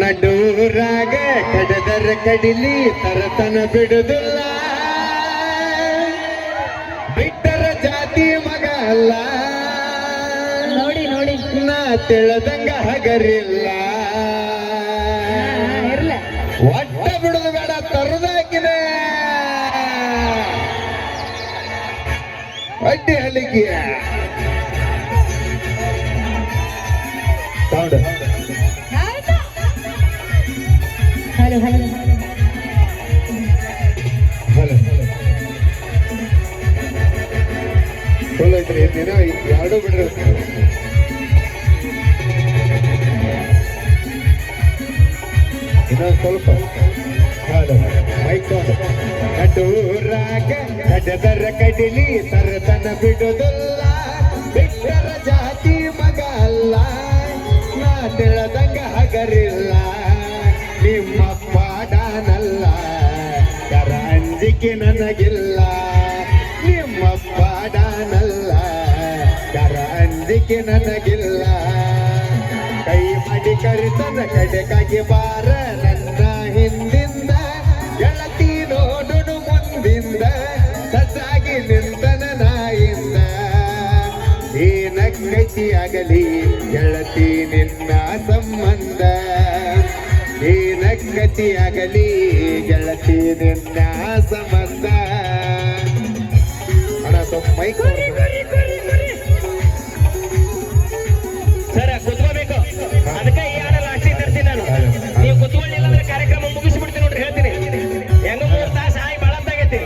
ನಡೂರಾಗ ಕಡದರ ಕಡಿಲಿ ತರತನ ಬಿಡುದಿಲ್ಲ ಬಿಟ್ಟರ ಜಾತಿ ಮಗ ಅಲ್ಲ ನೋಡಿ ನೋಡಿ ನಾ ತಿಳದಂಗ ಹಗರಿಲ್ಲ ಒಟ್ಟ ಬಿಡುದು ಬೇಡ ತರದಾಕಿದೆ ಅಡ್ಡಿ ಹಲಿಗೆ sound hello hello hello full ಐತ್ರಿ ದಿನ ಎರಡು ಬಿಡ್ರಿ ಇನ್ನೊಂದು ಸ್ವಲ್ಪ ಹಲೋ ಮೈಕ್ ನಡೂರಾಗ ಕಡದರ ಕಡಿಲಿ ತರತನ ಬಿಡುದಿಲ್ಲ ಬಿಟ್ಟರ ಜಾತಿ ಮಗ ಅಲ್ಲ ನಾ ತಿಳದಂಗ ಹಗರಿಲ್ಲ ನಿಮ್ಮ ಪಾಡನಲ್ಲ ಕರ ಅಂಜಿಕೆ ನನಗಿಲ್ಲ ನಿಮ್ಮ ಪಾಡನಲ್ಲ ಕರ ಅಂಜಿಕೆ ನನಗಿಲ್ಲ ಕೈ ಮಾಡಿ ಕರಿತನ ಕಡೆಗಾಗಿ ಬಾರ ನನ್ನ ಹಿಂದಿಂದ ಗೆಳತಿ ನೋಡುನು ಮುಂದಿಂದ ಸಜ್ಜಾಗಿ ನಿಂತನ ನಾಯಿಂದ ಏನಕ್ಕೈತಿ ಆಗಲಿ ಗೆಳತಿ ನಿನ್ನ ಸಂಬಂಧ ಏನಕ್ಕತಿ ಆಗಲಿ ಗೆಳತಿ ನಿನ್ನ ಸಂಬಂಧ ಅಣ್ಣ ಸ್ವಲ್ಪ ಮೈಕ್ ಸರ್ ಕುತ್ಕೋಬೇಕು ಅದಕ್ಕೆ ಈ ಹಾಡ ಲಾಸ್ಟಿಗೆ ತರ್ತೀನಿ ನಾನು ನೀವು ಕುತ್ಕೊಳ್ಳಿಲ್ಲ ಅಂದ್ರೆ ಕಾರ್ಯಕ್ರಮ ಮುಗಿಸ್ಬಿಡ್ತೀನಿ ನೋಡ್ರಿ ಹೇಳ್ತೀನಿ ಹೆಂಗ 3 ತಾಸು ಆಗಿ ಭಾಳ ಆಗೈತಿ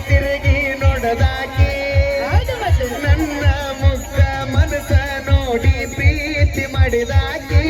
ತಿರುಗಿ ನೋಡದಾಕಿ ನನ್ನ ಮುಗ್ಧ ಮನಸ ನೋಡಿ ಪ್ರೀತಿ ಮಾಡಿದಾಕಿ